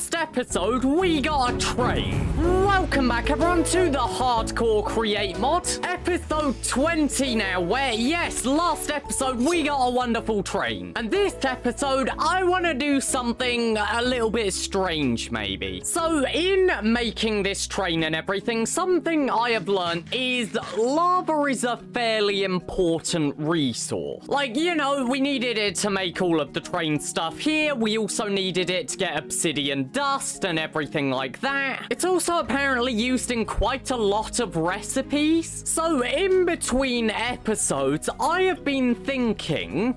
last episode, we got a train. Welcome back, everyone, to the Hardcore Create mod. Episode 20 now, where, yes, last episode, we got a wonderful train. And this episode, I want to do something a little bit strange, maybe. So, in making this train and everything, something I have learned is lava is a fairly important resource. Like, you know, we needed it to make all of the train stuff here. We also needed it to get obsidian dust and everything like that. It's also apparently used in quite a lot of recipes. So in between episodes, I have been thinking,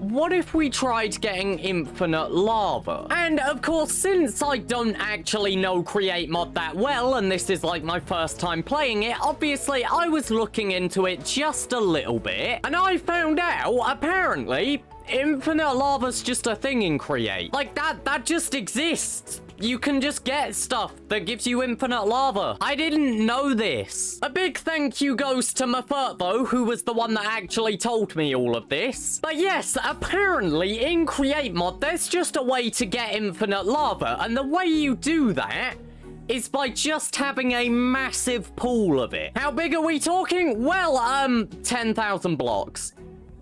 what if we tried getting infinite lava? And of course, since I don't actually know Create Mod that well, and this is like my first time playing it, obviously I was looking into it just a little bit, and I found out, apparently, infinite lava's just a thing in Create. Like, that just exists. You can just get stuff that gives you infinite lava. I didn't know this. A big thank you goes to Mafert, though, who was the one that actually told me all of this. But yes, apparently in Create Mod, there's just a way to get infinite lava. And the way you do that is by just having a massive pool of it. How big are we talking? Well, 10,000 blocks.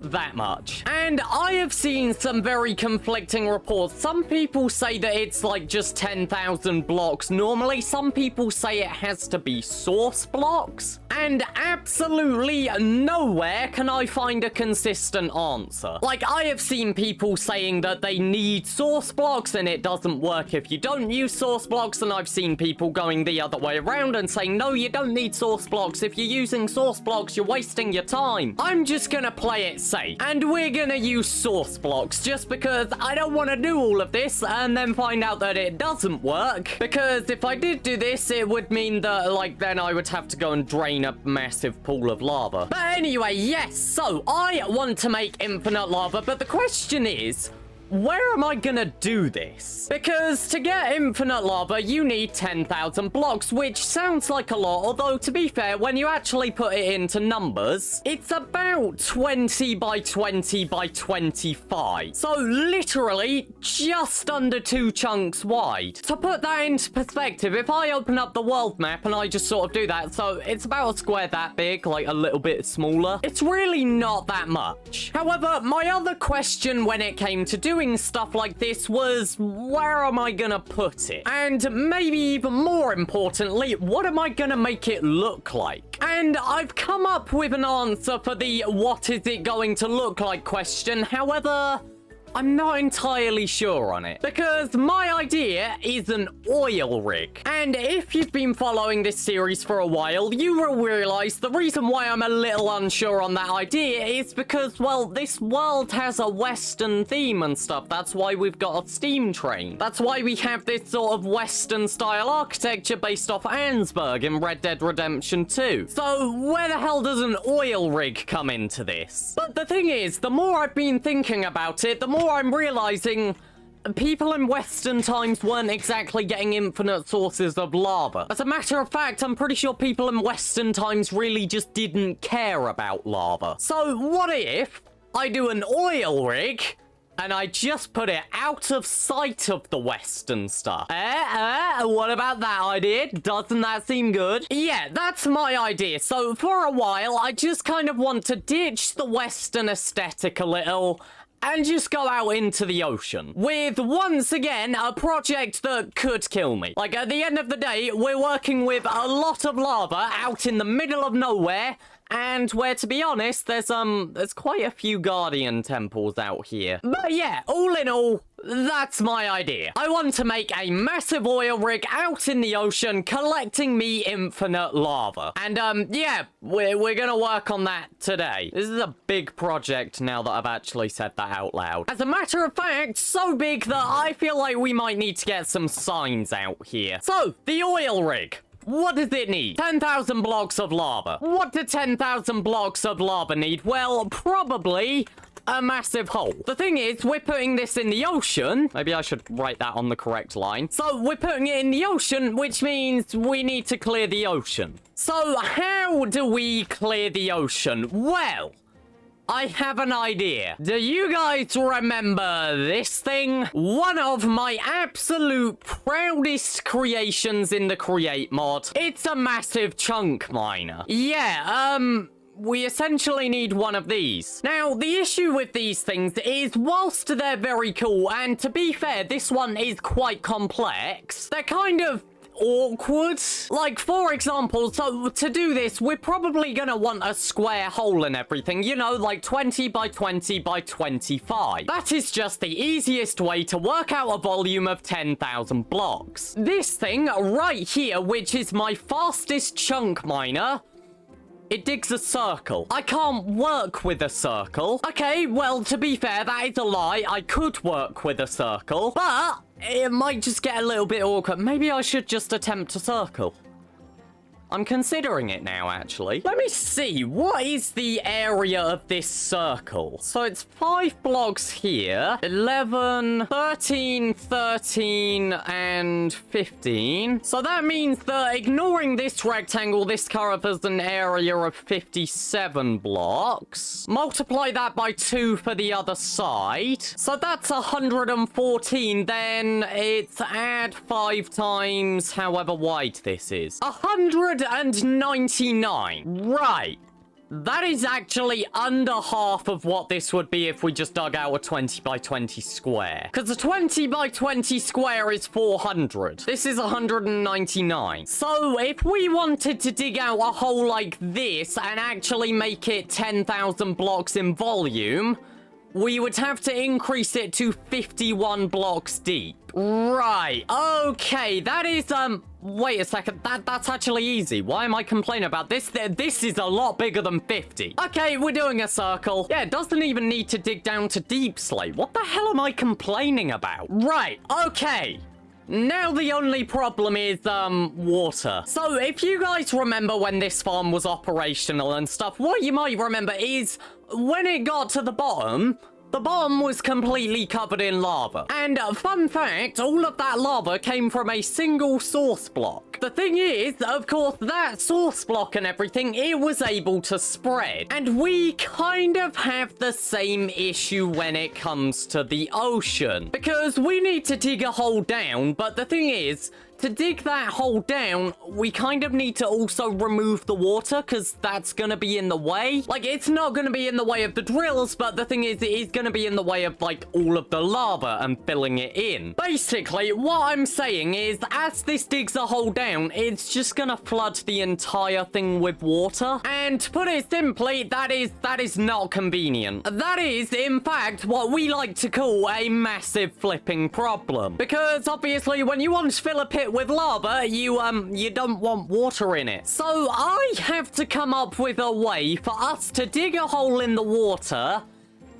That much. And I have seen some very conflicting reports. Some people say that it's like just 10,000 blocks normally. Some people say it has to be source blocks. And absolutely nowhere can I find a consistent answer. Like, I have seen people saying that they need source blocks and it doesn't work if you don't use source blocks. And I've seen people going the other way around and saying, no, you don't need source blocks. If you're using source blocks, you're wasting your time. I'm just gonna play it safe. And we're gonna use source blocks just because I don't want to do all of this and then find out that it doesn't work. Because if I did do this, it would mean that, like, then I would have to go and drain a massive pool of lava. But anyway, yes, so I want to make infinite lava, but the question is, where am I gonna do this? Because to get infinite lava, you need 10,000 blocks, which sounds like a lot, although to be fair, when you actually put it into numbers, it's about 20 by 20 by 25. So literally just under 2 chunks wide. To put that into perspective, if I open up the world map and I just sort of do that, so it's about a square that big, like a little bit smaller, it's really not that much. However, my other question when it came to doing stuff like this was, where am I gonna put it? And maybe even more importantly, what am I gonna make it look like? And I've come up with an answer for the what is it going to look like question. However, I'm not entirely sure on it, because my idea is an oil rig. And if you've been following this series for a while, you will realize the reason why I'm a little unsure on that idea is because, well, this world has a Western theme and stuff. That's why we've got a steam train. That's why we have this sort of Western style architecture based off Ansberg in Red Dead Redemption 2. So where the hell does an oil rig come into this? But the thing is, the more I've been thinking about it, the more I'm realizing people in Western times weren't exactly getting infinite sources of lava. As a matter of fact, I'm pretty sure people in Western times really just didn't care about lava. So what if I do an oil rig and I just put it out of sight of the Western stuff? What about that idea? Doesn't that seem good? Yeah, that's my idea. So for a while, I just kind of want to ditch the Western aesthetic a little and just go out into the ocean with, once again, a project that could kill me. Like, at the end of the day, we're working with a lot of lava out in the middle of nowhere, and where, to be honest, there's quite a few guardian temples out here. But yeah, all in all, that's my idea. I want to make a massive oil rig out in the ocean collecting me infinite lava. And yeah, we're gonna work on that today. This is a big project now that I've actually said that out loud. As a matter of fact, so big that I feel like we might need to get some signs out here. So, the oil rig. What does it need? 10,000 blocks of lava. What do 10,000 blocks of lava need? Well, probably a massive hole. The thing is, we're putting this in the ocean. Maybe I should write that on the correct line. So we're putting it in the ocean, which means we need to clear the ocean. So how do we clear the ocean? Well, I have an idea. Do you guys remember this thing? One of my absolute proudest creations in the Create mod. It's a massive chunk miner. Yeah, we essentially need one of these. Now, the issue with these things is whilst they're very cool, and to be fair, this one is quite complex, they're kind of awkward. Like, for example, so to do this, we're probably gonna want a square hole and everything, you know, like 20 by 20 by 25. That is just the easiest way to work out a volume of 10,000 blocks. This thing right here, which is my fastest chunk miner, it digs a circle. I can't work with a circle. Okay, well, to be fair, that is a lie. I could work with a circle, but it might just get a little bit awkward. Maybe I should just attempt a circle. I'm considering it now, actually. Let me see. What is the area of this circle? So it's 5 blocks here. 11, 13, 13, and 15. So that means that ignoring this rectangle, this covers an area of 57 blocks. Multiply that by 2 for the other side. So that's 114. Then it's add 5 times however wide this is. 199. Right. That is actually under half of what this would be if we just dug out a 20 by 20 square. Because a 20 by 20 square is 400. This is 199. So if we wanted to dig out a hole like this and actually make it 10,000 blocks in volume, we would have to increase it to 51 blocks deep. Right. Okay, that is, wait a second. That's actually easy. Why am I complaining about this? This is a lot bigger than 50. Okay, we're doing a circle. Yeah, it doesn't even need to dig down to deep slate. What the hell am I complaining about? Right. Okay. Now the only problem is, water. So if you guys remember when this farm was operational and stuff, what you might remember is when it got to the bottom was completely covered in lava. And fun fact, all of that lava came from a single source block. The thing is, of course, that source block and everything, it was able to spread. And we kind of have the same issue when it comes to the ocean. Because we need to dig a hole down, but the thing is, to dig that hole down, we kind of need to also remove the water because that's going to be in the way. Like, it's not going to be in the way of the drills, but the thing is, it is going to be in the way of, like, all of the lava and filling it in. Basically, what I'm saying is, as this digs a hole down, it's just going to flood the entire thing with water. And to put it simply, that is not convenient. That is, in fact, what we like to call a massive flipping problem. Because, obviously, when you want to fill a pit with lava, you don't want water in it. So I have to come up with a way for us to dig a hole in the water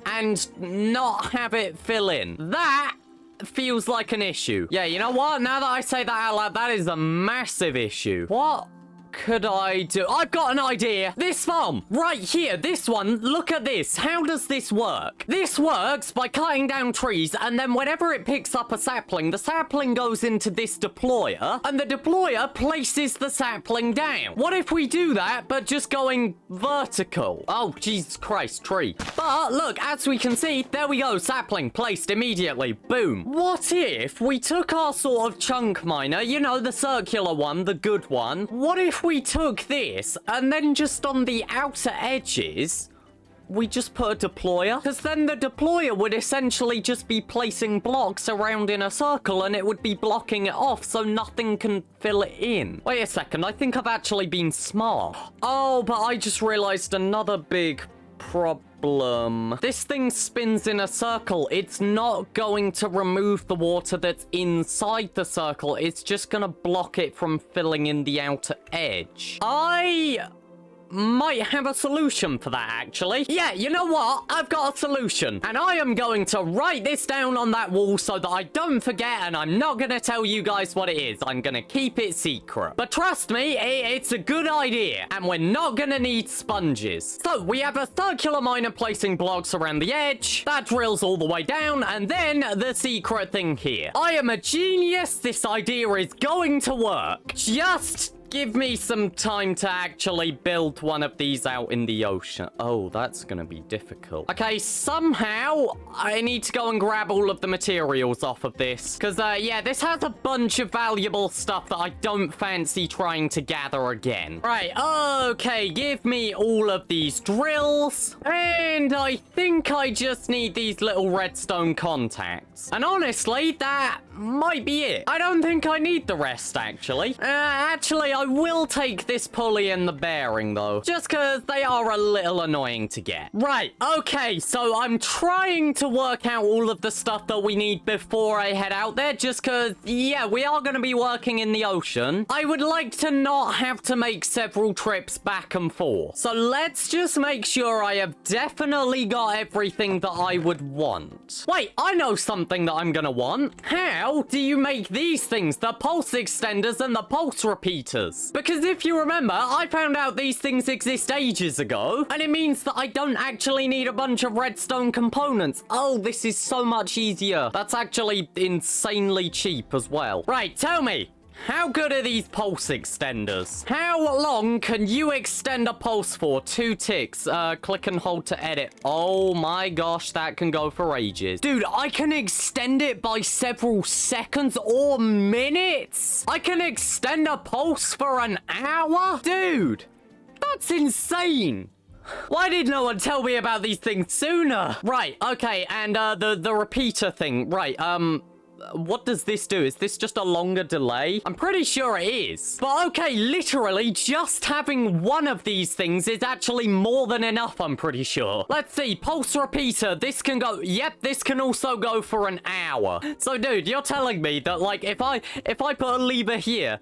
and not have it fill in. That feels like an issue. Yeah, you know what? Now that I say that out loud, that is a massive issue. What could I do? I've got an idea. This farm right here, this one, look at this. How does this work? This works by cutting down trees, and then whenever it picks up a sapling, the sapling goes into this deployer, and the deployer places the sapling down. What if we do that, but just going vertical? Oh, Jesus Christ, tree. But look, as we can see, there we go, sapling placed immediately. Boom. What if we took our sort of chunk miner, you know, the circular one, the good one? What if we took this and then just on the outer edges we just put a deployer? Because then the deployer would essentially just be placing blocks around in a circle and it would be blocking it off so nothing can fill it in. Wait a second, I think I've actually been smart. Oh, but I just realized another big problem. This thing spins in a circle. It's not going to remove the water that's inside the circle. It's just gonna block it from filling in the outer edge. I might have a solution for that, actually. Yeah, you know what? I've got a solution. And I am going to write this down on that wall so that I don't forget, and I'm not going to tell you guys what it is. I'm going to keep it secret. But trust me, it's a good idea. And we're not going to need sponges. So, we have a circular miner placing blocks around the edge. That drills all the way down. And then the secret thing here. I am a genius. This idea is going to work. Just give me some time to actually build one of these out in the ocean. Oh, that's gonna be difficult. Okay, somehow I need to go and grab all of the materials off of this. Because, yeah, this has a bunch of valuable stuff that I don't fancy trying to gather again. Right, okay, give me all of these drills. And I think I just need these little redstone contacts. And honestly, that might be it. I don't think I need the rest, actually. Actually, I will take this pulley and the bearing, though. Just because they are a little annoying to get. Right, okay, so I'm trying to work out all of the stuff that we need before I head out there. Just because, yeah, we are going to be working in the ocean. I would like to not have to make several trips back and forth. So let's just make sure I have definitely got everything that I would want. Wait, I know something that I'm going to want. How do you make these things? The pulse extenders and the pulse repeaters. Because if you remember, I found out these things exist ages ago. And it means that I don't actually need a bunch of redstone components. Oh, this is so much easier. That's actually insanely cheap as well. Right, tell me. How good are these pulse extenders? How long can you extend a pulse for? 2 ticks. Click and hold to edit. Oh my gosh, that can go for ages. Dude, I can extend it by several seconds or minutes. I can extend a pulse for an hour? Dude, that's insane. Why did no one tell me about these things sooner? Right, okay, and the repeater thing. Right, what does this do? Is this just a longer delay? I'm pretty sure it is. But okay, literally just having one of these things is actually more than enough, I'm pretty sure. Let's see, pulse repeater. This can go, yep, this can also go for an hour. So dude, you're telling me that like if I put a lever here,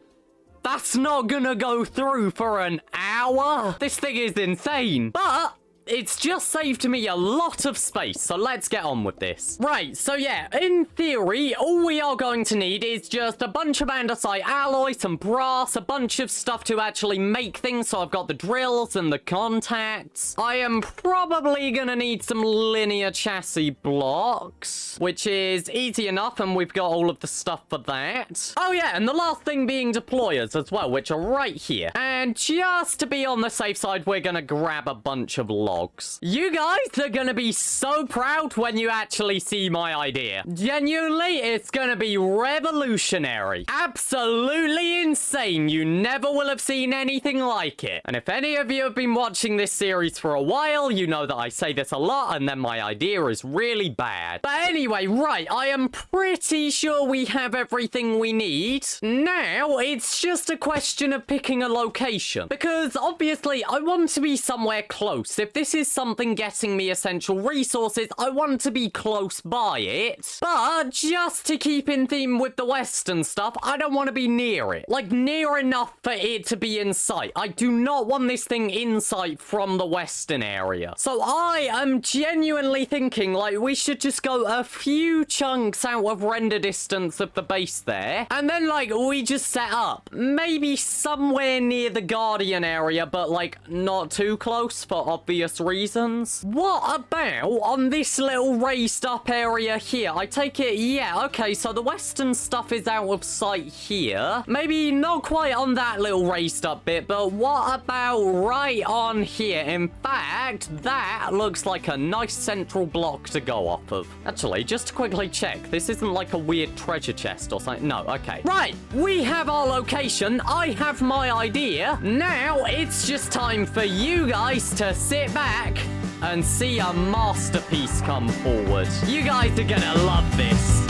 that's not gonna go through for an hour? This thing is insane. But it's just saved me a lot of space, so let's get on with this. Right, so yeah, in theory, all we are going to need is just a bunch of andesite alloy, some brass, a bunch of stuff to actually make things, so I've got the drills and the contacts. I am probably gonna need some linear chassis blocks, which is easy enough, and we've got all of the stuff for that. Oh yeah, and the last thing being deployers as well, which are right here. And just to be on the safe side, we're gonna grab a bunch of logs. You guys are gonna be so proud when you actually see my idea. Genuinely, it's gonna be revolutionary. Absolutely insane. You never will have seen anything like it. And if any of you have been watching this series for a while, you know that I say this a lot and then my idea is really bad. But anyway, right, I am pretty sure we have everything we need. Now, it's just a question of picking a location. Because obviously, I want to be somewhere close. If this is something getting me essential resources, I want to be close by it. But just to keep in theme with the western stuff, I don't want to be near it. Like, near enough for it to be in sight. I do not want this thing in sight from the western area. So I am genuinely thinking, like, we should just go a few chunks out of render distance of the base there. And then, like, we just set up. Maybe somewhere near the Guardian area, but, like, not too close for obvious reasons. What about on this little raised up area here? I take it, yeah, okay, so the western stuff is out of sight here. Maybe not quite on that little raised up bit, but what about right on here? In fact, that looks like a nice central block to go off of. Actually, just to quickly check, this isn't like a weird treasure chest or something. No, okay. Right, we have our location. I have my idea. Now it's just time for you guys to sit back and see a masterpiece come forward. You guys are gonna love this.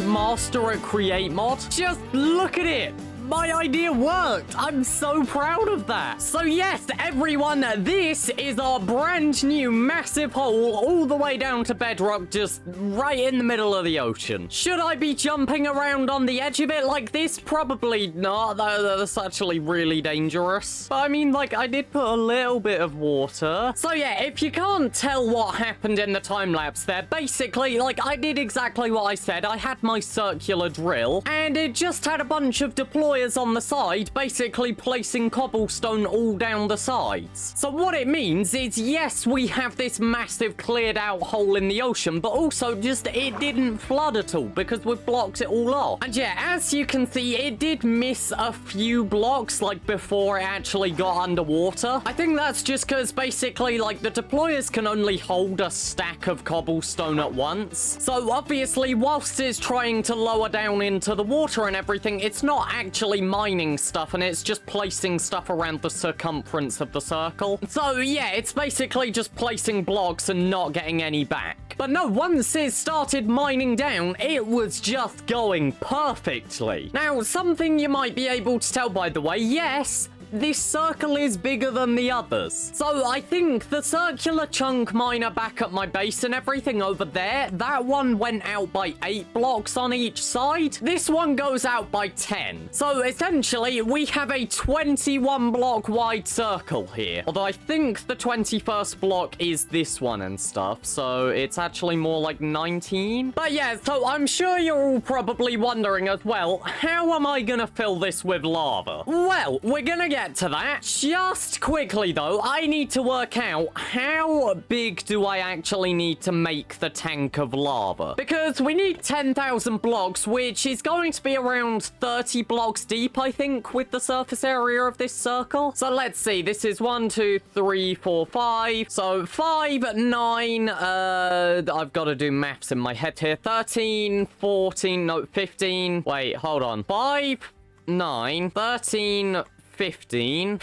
Master at Create Mod. Just look at it. my idea worked. I'm so proud of that. So yes, everyone, this is our brand new massive hole all the way down to bedrock, just right in the middle of the ocean. Should I be jumping around on the edge of it like this? Probably not. That's actually really dangerous. But I mean, like, I did put a little bit of water. So yeah, if you can't tell what happened in the time lapse there, basically, like, I did exactly what I said. I had my circular drill, and it just had a bunch of deployers on the side, basically placing cobblestone all down the sides. So what it means is, yes, we have this massive cleared out hole in the ocean, but also just it didn't flood at all because we've blocked it all off. And yeah, as you can see, it did miss a few blocks, like, before it actually got underwater. I think that's just because basically, like, the deployers can only hold a stack of cobblestone at once. So obviously, whilst it's trying to lower down into the water and everything, it's not actually mining stuff, and it's just placing stuff around the circumference of the circle. So yeah, it's basically just placing blocks and not getting any back. But no, once it started mining down, it was just going perfectly. Now, something you might be able to tell, by the way, yes, this circle is bigger than the others. So I think the circular chunk miner back at my base and everything over there, that one went out by 8 blocks on each side. This one goes out by 10. So essentially, we have a 21 block wide circle here. Although I think the 21st block is this one and stuff. So it's actually more like 19. But yeah, so I'm sure you're all probably wondering as well, how am I gonna fill this with lava? Well, we're gonna get to that. Just quickly though, I need to work out how big do I actually need to make the tank of lava, because we need 10,000 blocks, which is going to be around 30 blocks deep, I think, with the surface area of this circle. So let's see, this is 1 2 3 4 5, so 5 9 I've got to do maths in my head here. 13 14 no 15, wait, hold on, 5 9 13 15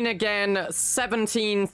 again, 17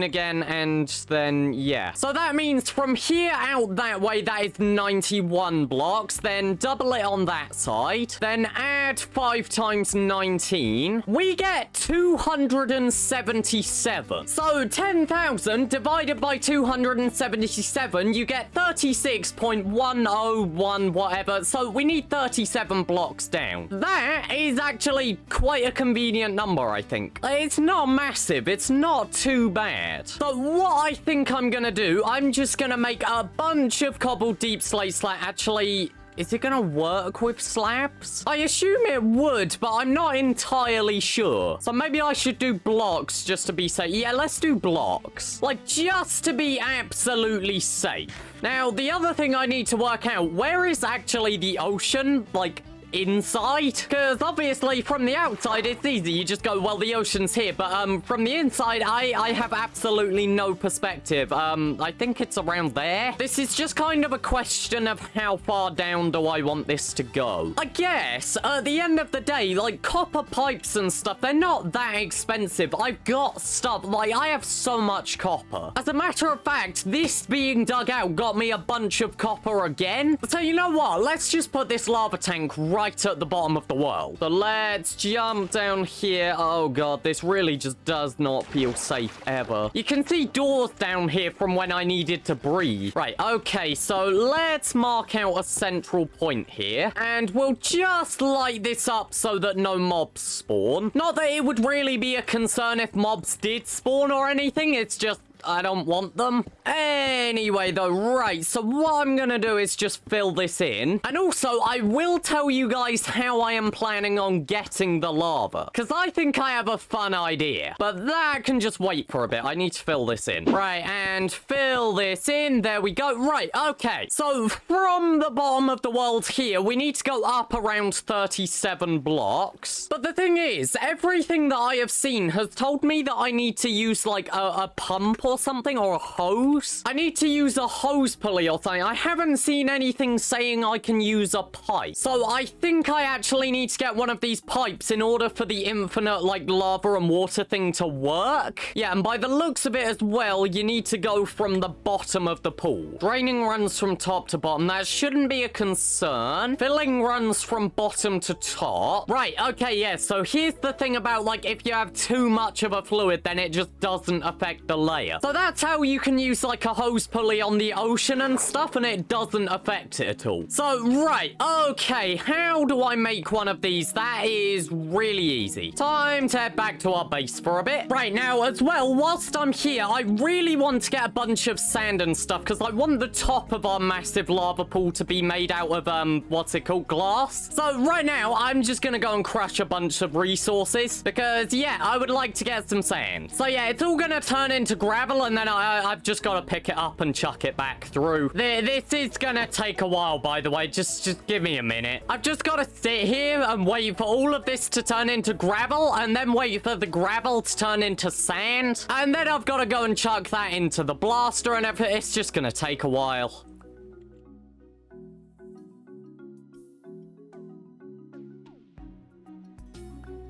again, and then yeah. So that means from here out that way, that is 91 blocks. Then double it on that side. Then add 5 times 19. We get 277. So 10,000 divided by 277, you get 36.101 whatever. So we need 37 blocks down. That is actually quite a convenient number, I think. It's not massive, it's not too bad. So what I think I'm gonna do, I'm just gonna make a bunch of cobbled deep slate actually, is it gonna work with slabs? I assume it would, but I'm not entirely sure. So maybe I should do blocks just to be safe. Yeah, let's do blocks. Like, just to be absolutely safe. Now, the other thing I need to work out, where is actually the ocean? Like, inside? Because obviously from the outside it's easy, you just go, well, the ocean's here, but from the inside I have absolutely no perspective. I think it's around there. This is just kind of a question of how far down do I want this to go. I guess at the end of the day, like, copper pipes and stuff, they're not that expensive. I've got stuff, like, I have so much copper. As a matter of fact, this being dug out got me a bunch of copper again. So you know what, let's just put this lava tank right at the bottom of the world. So let's jump down here. Oh god, this really just does not feel safe ever. You can see doors down here from when I needed to breathe. Right, okay, so let's mark out a central point here, and we'll just light this up so that no mobs spawn. Not that it would really be a concern if mobs did spawn or anything, it's just I don't want them. Anyway, though, right, so what I'm gonna do is just fill this in. And also, I will tell you guys how I am planning on getting the lava, because I think I have a fun idea. But that can just wait for a bit. I need to fill this in. Right, and fill this in. There we go. Right, okay. So, from the bottom of the world here, we need to go up around 37 blocks. But the thing is, everything that I have seen has told me that I need to use, like, a pump or or something, or a hose. I need to use a hose pulley or something. I haven't seen anything saying I can use a pipe. So I think I actually need to get one of these pipes in order for the infinite, like, lava and water thing to work. Yeah, and by the looks of it as well, you need to go from the bottom of the pool. Draining runs from top to bottom. That shouldn't be a concern. Filling runs from bottom to top. Right, okay, yeah, so here's the thing about, like, if you have too much of a fluid, then it just doesn't affect the layer. So that's how you can use, like, a hose pulley on the ocean and stuff, and it doesn't affect it at all. So, right, okay, how do I make one of these? That is really easy. Time to head back to our base for a bit. Right, now, as well, whilst I'm here, I really want to get a bunch of sand and stuff, because I want the top of our massive lava pool to be made out of, what's it called? Glass. So, right now, I'm just gonna go and crush a bunch of resources, because, yeah, I would like to get some sand. So, yeah, it's all gonna turn into gravel, and then I've just got to pick it up and chuck it back through. This is gonna take a while, by the way. Just give me a minute. I've just got to sit here and wait for all of this to turn into gravel, and then wait for the gravel to turn into sand, and then I've got to go and chuck that into the blaster, and everything. It's just gonna take a while.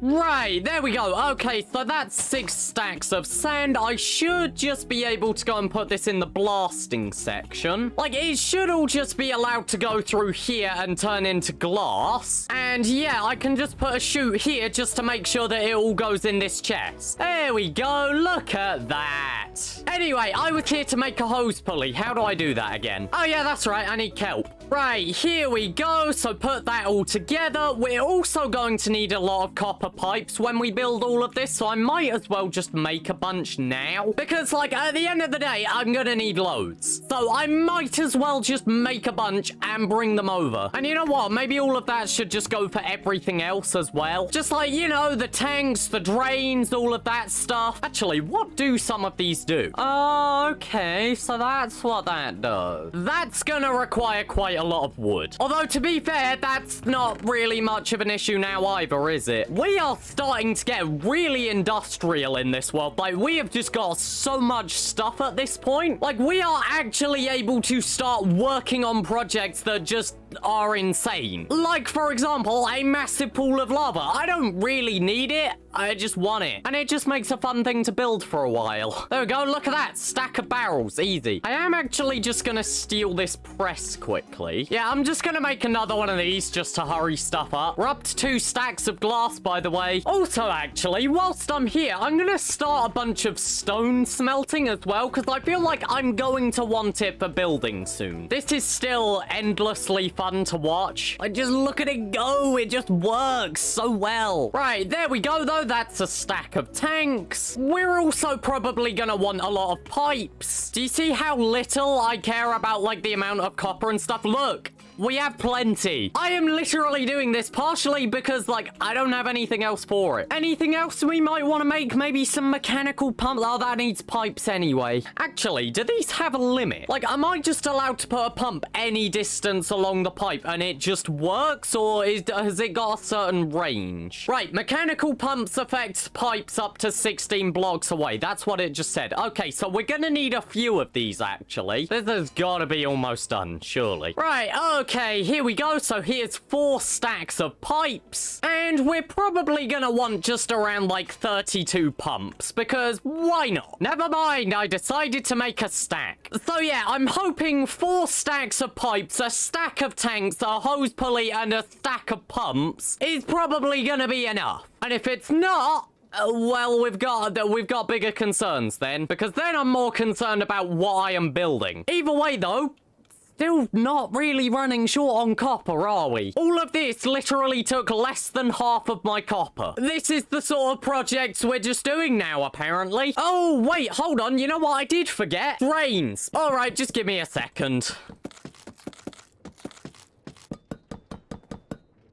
Right, there we go. Okay, so that's 6 stacks of sand. I should just be able to go and put this in the blasting section. Like, it should all just be allowed to go through here and turn into glass. And yeah, I can just put a chute here just to make sure that it all goes in this chest. There we go. Look at that. Anyway, I was here to make a hose pulley. How do I do that again? Oh yeah, that's right. I need kelp. Right, here we go. So put that all together. We're also going to need a lot of copper pipes when we build all of this, so I might as well just make a bunch now, because, like, at the end of the day, I'm gonna need loads. So I might as well just make a bunch and bring them over. And you know what? Maybe all of that should just go for everything else as well. Just like, you know, the tanks, the drains, all of that stuff. Actually, what do some of these do? Okay, so that's what that does. That's gonna require quite a lot of wood. Although, to be fair, that's not really much of an issue now either, is it? We are starting to get really industrial in this world. Like, we have just got so much stuff at this point. Like, we are actually able to start working on projects that just are insane. Like, for example, a massive pool of lava. I don't really need it. I just want it. And it just makes a fun thing to build for a while. There we go. Look at that. Stack of barrels. Easy. I am actually just gonna steal this press quickly. Yeah, I'm just gonna make another one of these just to hurry stuff up. We're up to 2 stacks of glass, by the way. Also, actually, whilst I'm here, I'm gonna start a bunch of stone smelting as well, because I feel like I'm going to want it for building soon. This is still endlessly fun to watch. I just look at it go. It just works so well. Right, there we go, though. That's a stack of tanks. We're also probably gonna want a lot of pipes. Do you see how little I care about, like, the amount of copper and stuff? Look. We have plenty. I am literally doing this partially because, like, I don't have anything else for it. Anything else we might want to make? Maybe some mechanical pumps? Oh, that needs pipes anyway. Actually, do these have a limit? Like, am I just allowed to put a pump any distance along the pipe and it just works? Or has it got a certain range? Right, mechanical pumps affect pipes up to 16 blocks away. That's what it just said. Okay, so we're gonna need a few of these, actually. This has got to be almost done, surely. Right, okay, here we go. So here's 4 stacks of pipes. And we're probably gonna want just around, like, 32 pumps, because why not? Never mind, I decided to make a stack. So yeah, I'm hoping 4 stacks of pipes, a stack of tanks, a hose pulley, and a stack of pumps is probably gonna be enough. And if it's not, well, we've got bigger concerns then, because then I'm more concerned about what I am building. Either way, though, still not really running short on copper, are we? All of this literally took less than half of my copper. This is the sort of projects we're just doing now, apparently. Oh, wait, hold on. You know what I did forget? Drains. All right, just give me a second.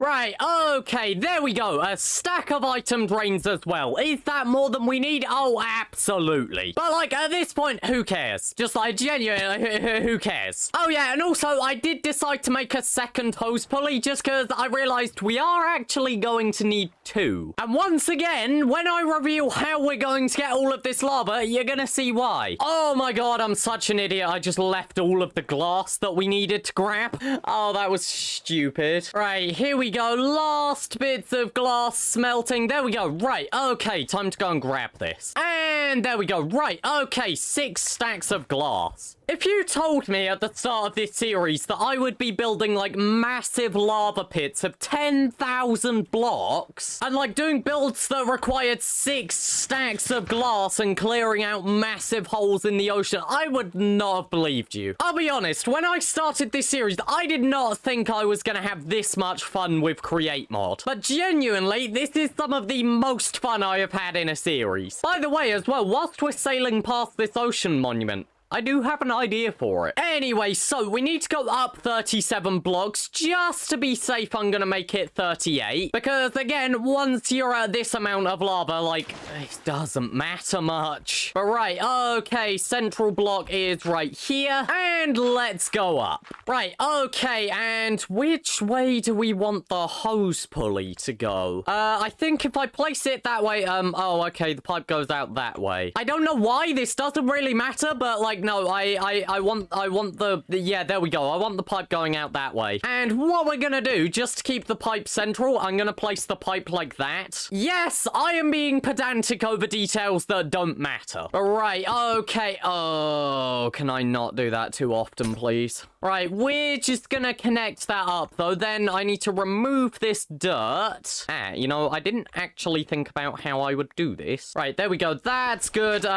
Right, okay, there we go. A stack of item drains as well. Is that more than we need? Oh, absolutely. But, like, at this point, who cares? Just, like, genuinely, who cares? Oh, yeah, and also, I did decide to make a second hose pulley just because I realized we are actually going to need 2. And once again, when I reveal how we're going to get all of this lava, you're gonna see why. Oh my god, I'm such an idiot. I just left all of the glass that we needed to grab. Oh, that was stupid. Right, here we go. Last bits of glass smelting. There we go. Right, okay, time to go and grab this. And there we go. Right, okay, 6 stacks of glass. If you told me at the start of this series that I would be building, like, massive lava pits of 10,000 blocks, and, like, doing builds that required 6 stacks of glass and clearing out massive holes in the ocean, I would not have believed you. I'll be honest, when I started this series, I did not think I was gonna have this much fun with Create Mod. But genuinely, this is some of the most fun I have had in a series. By the way, as well, whilst we're sailing past this ocean monument, I do have an idea for it. Anyway, so we need to go up 37 blocks. Just to be safe, I'm gonna make it 38. Because, again, once you're at this amount of lava, like, it doesn't matter much. But right, okay, central block is right here. And let's go up. Right, okay, and which way do we want the hose pulley to go? I think if I place it that way, oh, okay, the pipe goes out that way. I don't know why, this doesn't really matter, but, like, no, I want the, yeah, there we go. I want the pipe going out that way. And what we're gonna do, just to keep the pipe central, I'm gonna place the pipe like that. Yes, I am being pedantic over details that don't matter. Right, okay. Oh, can I not do that too often, please? Right, we're just gonna connect that up, though. Then I need to remove this dirt. Ah, you know, I didn't actually think about how I would do this. Right, there we go. That's good.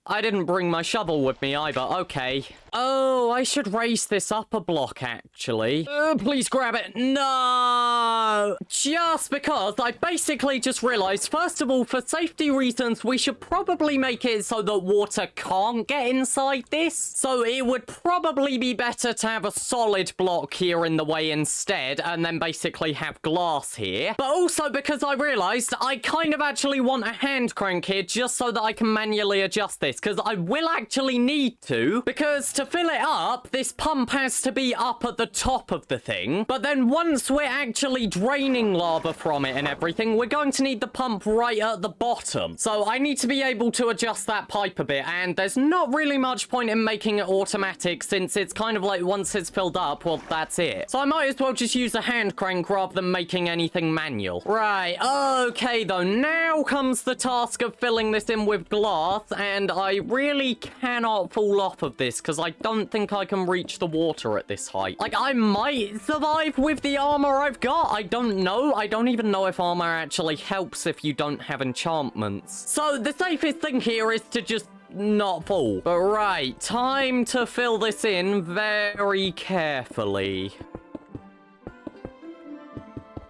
I didn't bring my shovel with me either. Okay. Oh, I should raise this up a block, actually. Please grab it. No! Just because I basically just realized, first of all, for safety reasons, we should probably make it so that water can't get inside this. So it would probably be better to have a solid block here in the way instead, and then basically have glass here. But also because I realized I kind of actually want a hand crank here just so that I can manually adjust this, because I will actually need to, because to fill it up, this pump has to be up at the top of the thing. But then once we're actually draining lava from it and everything, we're going to need the pump right at the bottom. So I need to be able to adjust that pipe a bit, and there's not really much point in making it automatic since it's kind of like once it's filled up, well, that's it. So I might as well just use a hand crank rather than making anything manual. Right, okay though, now comes the task of filling this in with glass, and I really cannot fall off of this because I don't think I can reach the water at this height. Like, I might survive with the armor I've got. I don't know. I don't even know if armor actually helps if you don't have enchantments. So the safest thing here is to just not fall. But right, time to fill this in very carefully.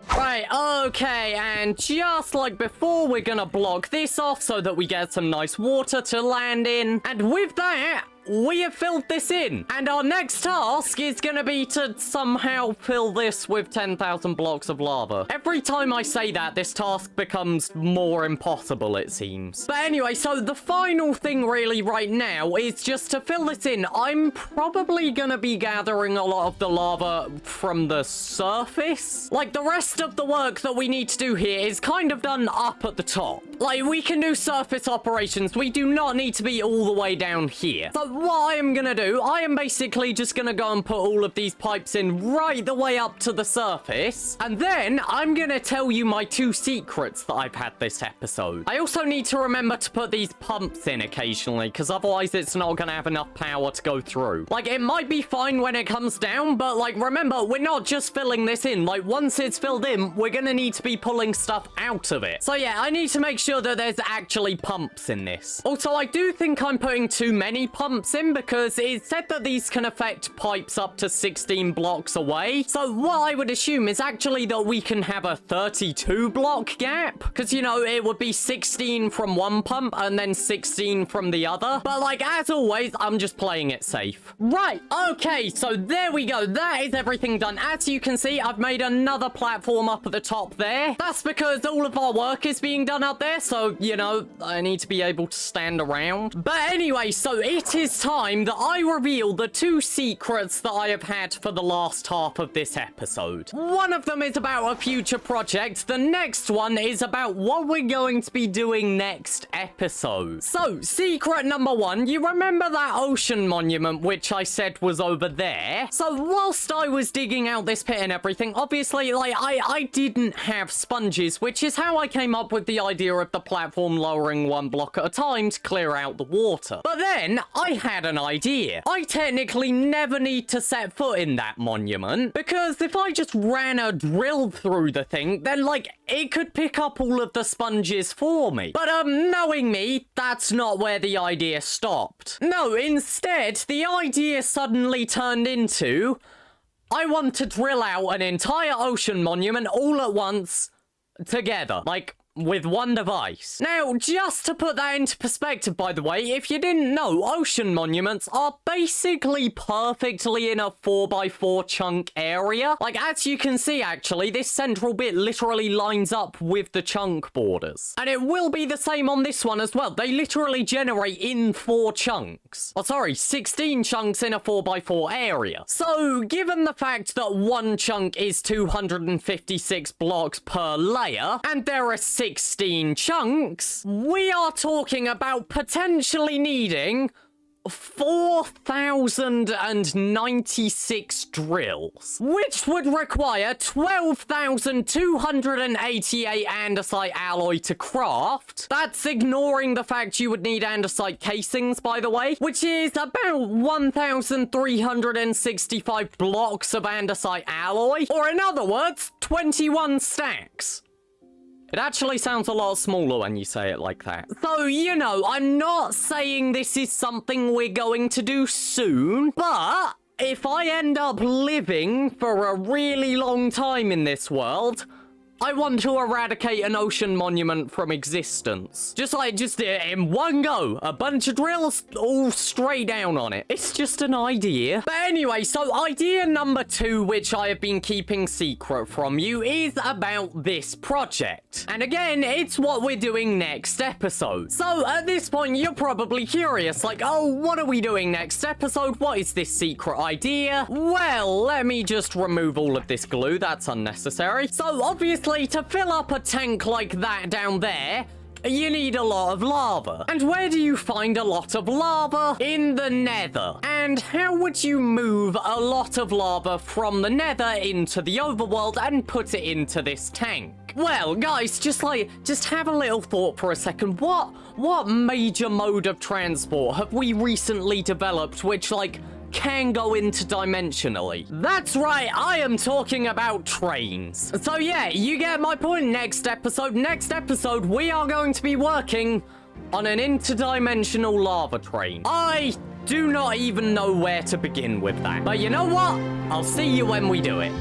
Right, okay, and just like before, we're gonna block this off so that we get some nice water to land in. And with that, we have filled this in. And our next task is gonna be to somehow fill this with 10,000 blocks of lava. Every time I say that, this task becomes more impossible, it seems. But anyway, so the final thing really right now is just to fill this in. I'm probably gonna be gathering a lot of the lava from the surface. Like, the rest of the work that we need to do here is kind of done up at the top. Like, we can do surface operations. We do not need to be all the way down here. So what I am gonna do, I am basically just gonna go and put all of these pipes in right the way up to the surface. And then I'm gonna tell you my 2 secrets that I've had this episode. I also need to remember to put these pumps in occasionally, because otherwise it's not gonna have enough power to go through. Like, it might be fine when it comes down, but like, remember, we're not just filling this in. Like, once it's filled in, we're gonna need to be pulling stuff out of it. So yeah, I need to make sure that there's actually pumps in this. Also, I do think I'm putting too many pumps pumps in because it said that these can affect pipes up to 16 blocks away. So what I would assume is actually that we can have a 32 block gap, because, you know, it would be 16 from one pump and then 16 from the other. But like, as always, I'm just playing it safe. Right, okay, so there we go. That is everything done. As you can see, I've made another platform up at the top there. That's because all of our work is being done up there, so, you know, I need to be able to stand around. But anyway, so it is time that I reveal the 2 secrets that I have had for the last half of this episode. One of them is about a future project. The next one is about what we're going to be doing next episode. So, secret number 1, you remember that ocean monument which I said was over there? So, whilst I was digging out this pit and everything, obviously, like, I didn't have sponges, which is how I came up with the idea of the platform lowering 1 block at a time to clear out the water. But then, I had an idea. I technically never need to set foot in that monument, because if I just ran a drill through the thing, then, like, it could pick up all of the sponges for me. But, knowing me, that's not where the idea stopped. No, instead, the idea suddenly turned into, I want to drill out an entire ocean monument all at once, together. Like, with one device. Now, just to put that into perspective, by the way, if you didn't know, ocean monuments are basically perfectly in a 4x4 chunk area. Like, as you can see, actually, this central bit literally lines up with the chunk borders. And it will be the same on this one as well. They literally generate in 4 chunks. Oh, sorry, 16 chunks in a 4x4 area. So, given the fact that one chunk is 256 blocks per layer, and there are 16 chunks, we are talking about potentially needing 4,096 drills, which would require 12,288 andesite alloy to craft. That's ignoring the fact you would need andesite casings, by the way, which is about 1,365 blocks of andesite alloy, or in other words, 21 stacks. It actually sounds a lot smaller when you say it like that. So, you know, I'm not saying this is something we're going to do soon, but if I end up living for a really long time in this world, I want to eradicate an ocean monument from existence. Just in one go. A bunch of drills all straight down on it. It's just an idea. But anyway, so idea number 2, which I have been keeping secret from you, is about this project. And again, it's what we're doing next episode. So at this point, you're probably curious, like, oh, what are we doing next episode? What is this secret idea? Well, let me just remove all of this glue. That's unnecessary. So obviously, to fill up a tank like that down there, you need a lot of lava. And where do you find a lot of lava? In the nether. And how would you move a lot of lava from the nether into the overworld and put it into this tank? Well, guys, just have a little thought for a second. What major mode of transport have we recently developed which, like, can go interdimensionally? That's right, I am talking about trains. So yeah, you get my point. Next episode, we are going to be working on an interdimensional lava train. I do not even know where to begin with that. But you know what? I'll see you when we do it.